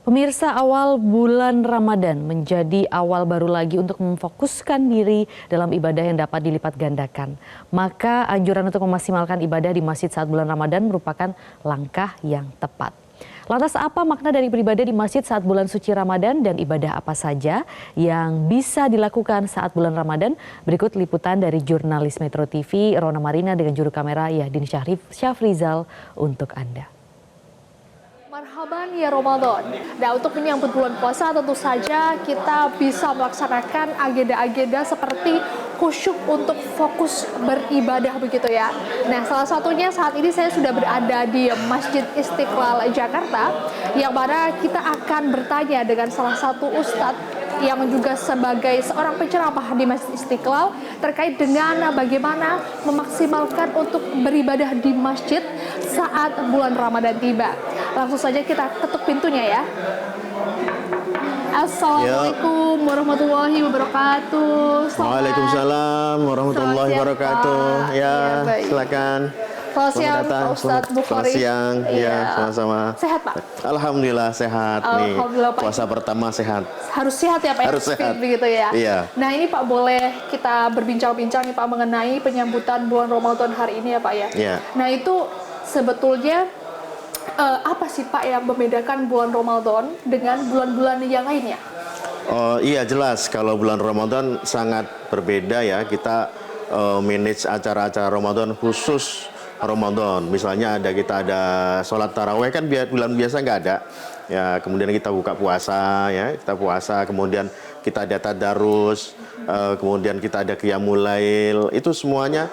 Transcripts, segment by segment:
Pemirsa, awal bulan Ramadan menjadi awal baru lagi untuk memfokuskan diri dalam ibadah yang dapat dilipat gandakan. Maka anjuran untuk memaksimalkan ibadah di masjid saat bulan Ramadan merupakan langkah yang tepat. Lantas apa makna dari beribadah di masjid saat bulan suci Ramadan dan ibadah apa saja yang bisa dilakukan saat bulan Ramadan? Berikut liputan dari jurnalis Metro TV Rona Marina dengan juru kamera Yahdin Syafrizal untuk Anda. Marhaban ya Ramadan. Nah, untuk menyambut bulan puasa tentu saja kita bisa melaksanakan agenda-agenda seperti khusyuk untuk fokus beribadah begitu ya. Nah, salah satunya saat ini saya sudah berada di Masjid Istiqlal Jakarta, yang mana kita akan bertanya dengan salah satu ustadz yang juga sebagai seorang penceramah di Masjid Istiqlal terkait dengan bagaimana memaksimalkan untuk beribadah di masjid saat bulan Ramadan tiba. Langsung saja kita ketuk pintunya ya. Assalamualaikum warahmatullahi wabarakatuh. Waalaikumsalam warahmatullahi wabarakatuh. Ya, silakan. Selamat siang, Pak Ustadz Bukhari. Selamat siang, ya, sama-sama. Sehat, Pak? Alhamdulillah sehat nih. Pak. Puasa pertama sehat. Harus sehat ya, Pak? Harus sehat. Begitu ya? Iya. Nah, ini Pak, boleh kita berbincang-bincang nih Pak mengenai penyambutan bulan Ramadan hari ini ya Pak ya? Iya. Nah, itu sebetulnya apa sih Pak yang membedakan bulan Ramadan dengan bulan-bulan yang lainnya? Oh iya, jelas kalau bulan Ramadan sangat berbeda ya. Kita manage acara-acara Ramadan khusus Ramadan. Misalnya kita ada sholat taraweh, kan bulan biasa nggak ada. Ya, kemudian kita buka puasa ya, kita puasa, kemudian kita ada tadarus, kemudian kita ada qiyamul lail. Itu semuanya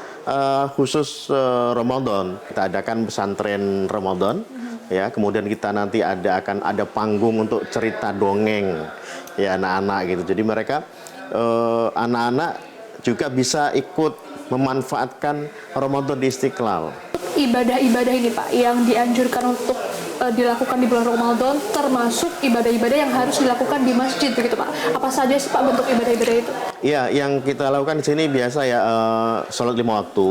khusus Ramadan. Kita adakan pesantren Ramadan. Ya, kemudian kita nanti akan ada panggung untuk cerita dongeng ya anak-anak gitu. Jadi mereka anak-anak juga bisa ikut memanfaatkan Ramadan di Istiqlal. Ibadah-ibadah ini Pak yang dianjurkan untuk dilakukan di bulan Ramadan termasuk ibadah-ibadah yang harus dilakukan di masjid begitu Pak. Apa saja sih Pak bentuk ibadah-ibadah itu? Iya, yang kita lakukan di sini biasa ya sholat 5 waktu.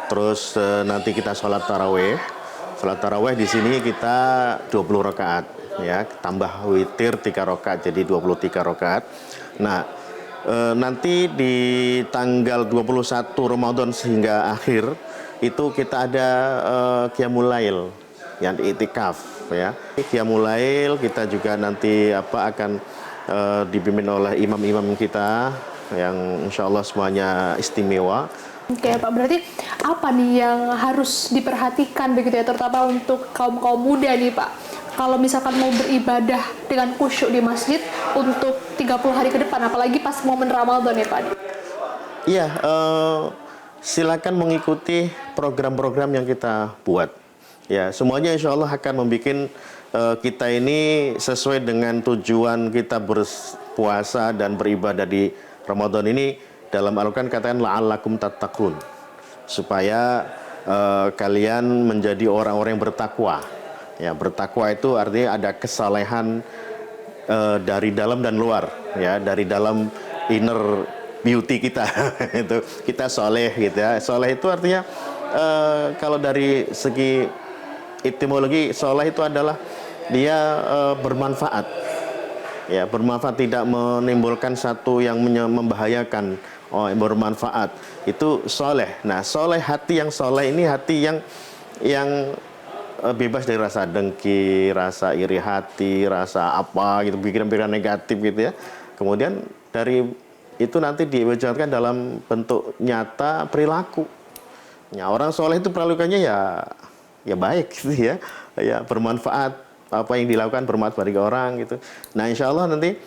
Terus nanti kita sholat taraweh. Sholat taraweh di sini kita 20 rakaat ya, tambah witir 3 rakaat jadi 23 rakaat. Nah, nanti di tanggal 21 Ramadan sehingga akhir itu kita ada qiyamul lail yang itikaf ya. Qiyamul lail kita juga nanti akan dipimpin oleh imam-imam kita yang insya Allah semuanya istimewa. Oke Pak, berarti apa nih yang harus diperhatikan begitu ya, terutama untuk kaum-kaum muda nih Pak? Kalau misalkan mau beribadah dengan khusyuk di masjid untuk 30 hari ke depan, apalagi pas momen Ramadan ya Pak? Iya, silakan mengikuti program-program yang kita buat. Ya, semuanya insya Allah akan membuat kita ini sesuai dengan tujuan kita berpuasa dan beribadah di Ramadan ini. Dalam Al-Quran katakan la'allakum tattaqun, supaya kalian menjadi orang-orang yang bertakwa. Ya, bertakwa itu artinya ada kesalehan dari dalam dan luar, ya, dari dalam inner beauty kita. Itu kita soleh gitu ya. Soleh itu artinya kalau dari segi etimologi soleh itu adalah dia bermanfaat. Ya, bermanfaat, tidak menimbulkan satu yang membahayakan. Oh, yang bermanfaat itu soleh. Nah, soleh, hati yang soleh ini hati yang bebas dari rasa dengki, rasa iri hati, rasa apa gitu, pikiran-pikiran negatif gitu ya. Kemudian dari itu nanti diwujudkan dalam bentuk nyata perilaku. Ya, orang soleh itu perilakunya ya baik gitu ya, ya bermanfaat, apa yang dilakukan bermanfaat bagi orang gitu. Nah, insya Allah nanti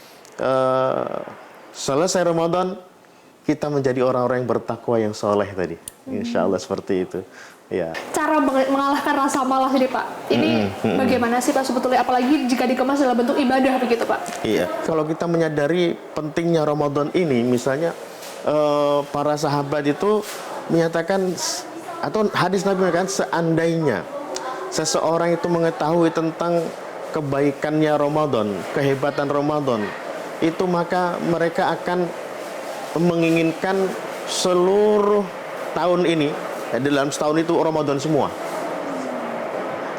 selesai Ramadan kita menjadi orang-orang yang bertakwa yang soleh tadi. Insya Allah seperti itu. Ya. Cara mengalahkan rasa malas ini Pak, ini bagaimana sih Pak sebetulnya, apalagi jika dikemas dalam bentuk ibadah begitu Pak? Iya, kalau kita menyadari pentingnya Ramadan ini, misalnya para sahabat itu menyatakan, atau hadis Nabi mengatakan, seandainya seseorang itu mengetahui tentang kebaikannya Ramadan, kehebatan Ramadan, itu maka mereka akan menginginkan seluruh tahun ini, dalam setahun itu Ramadan semua.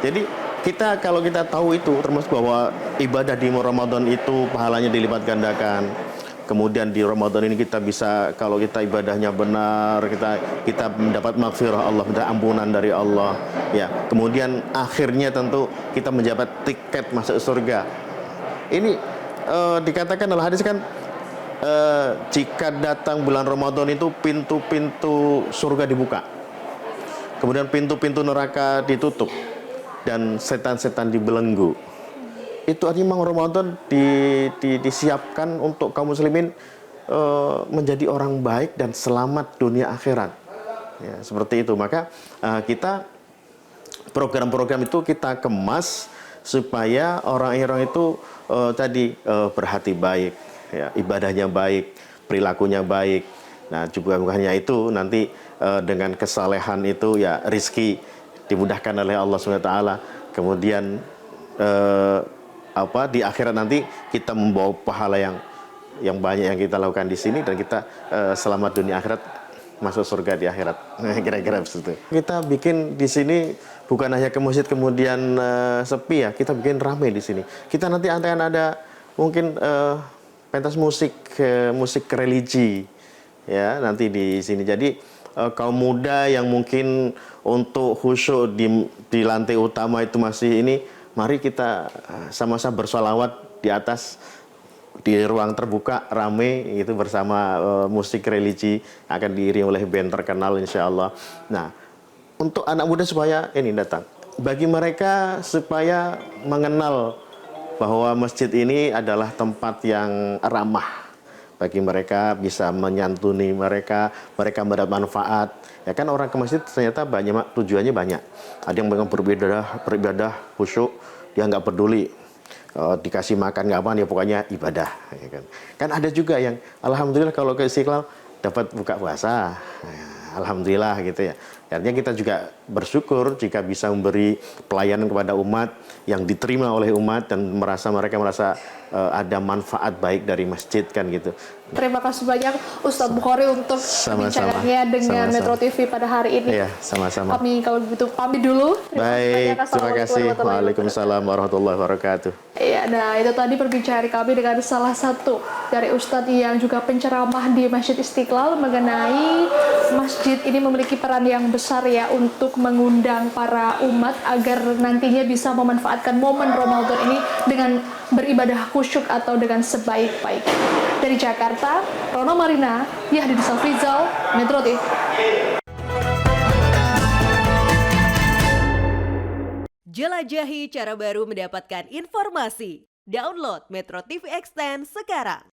Jadi kita kalau kita tahu itu, termasuk bahwa ibadah di Ramadan itu pahalanya dilipat gandakan. Kemudian di Ramadan ini kita bisa, kalau kita ibadahnya benar, kita mendapat maghfirah Allah, mendapat ampunan dari Allah. Ya, kemudian akhirnya tentu kita mendapat tiket masuk surga. Ini dikatakan dalam hadis kan, jika datang bulan Ramadan itu pintu-pintu surga dibuka, kemudian pintu-pintu neraka ditutup, dan setan-setan dibelenggu. Itu artinya memang Ramadan disiapkan untuk kaum muslimin menjadi orang baik dan selamat dunia akhirat. Ya, seperti itu. Maka kita program-program itu kita kemas supaya orang-orang itu berhati baik, ya, ibadahnya baik, perilakunya baik. Nah, juga bukan hanya itu, nanti dengan kesalehan itu ya rizki dimudahkan oleh Allah SWT. Kemudian di akhirat nanti kita membawa pahala yang banyak yang kita lakukan di sini, dan kita selamat dunia akhirat, masuk surga di akhirat. Kira-kira begitu. Kita bikin di sini bukan hanya ke masjid kemudian sepi ya, kita bikin ramai di sini. Kita nanti akan ada mungkin pentas musik religi ya nanti di sini. Jadi kaum muda yang mungkin untuk khusyuk di lantai utama itu masih ini, mari kita sama-sama bersolawat di atas, di ruang terbuka rame itu bersama musik religi, akan diiringi oleh band terkenal insya Allah. Nah, untuk anak muda supaya ini datang, bagi mereka supaya mengenal bahwa masjid ini adalah tempat yang ramah bagi mereka, bisa menyantuni mereka mendapat manfaat. Ya kan, orang ke masjid ternyata tujuannya banyak. Ada yang beribadah khusyuk, dia nggak peduli dikasih makan nggak apa, ya pokoknya ibadah. Ya kan ada juga yang alhamdulillah kalau ke Istiqlal dapat buka puasa, alhamdulillah gitu ya. Artinya kita juga bersyukur jika bisa memberi pelayanan kepada umat yang diterima oleh umat, dan mereka merasa ada manfaat baik dari masjid kan gitu. Terima kasih banyak Ustadz Bukhari untuk perbincangannya dengan Metro TV pada hari ini. Iya, sama-sama. Kami kalau begitu pamit dulu. Baik, terima kasih. Waalaikumsalam warahmatullahi wabarakatuh. Iya, nah itu tadi perbincangan kami dengan salah satu dari Ustadz yang juga penceramah di Masjid Istiqlal mengenai masjid ini memiliki peran yang besar ya untuk mengundang para umat agar nantinya bisa memanfaatkan momen Ramadan ini dengan beribadah khusyuk atau dengan sebaik-baik. Dari Jakarta, Rono Marina, Yahdin Safrizal, Metro TV. Jelajahi cara baru mendapatkan informasi. Download Metro TV Extend sekarang.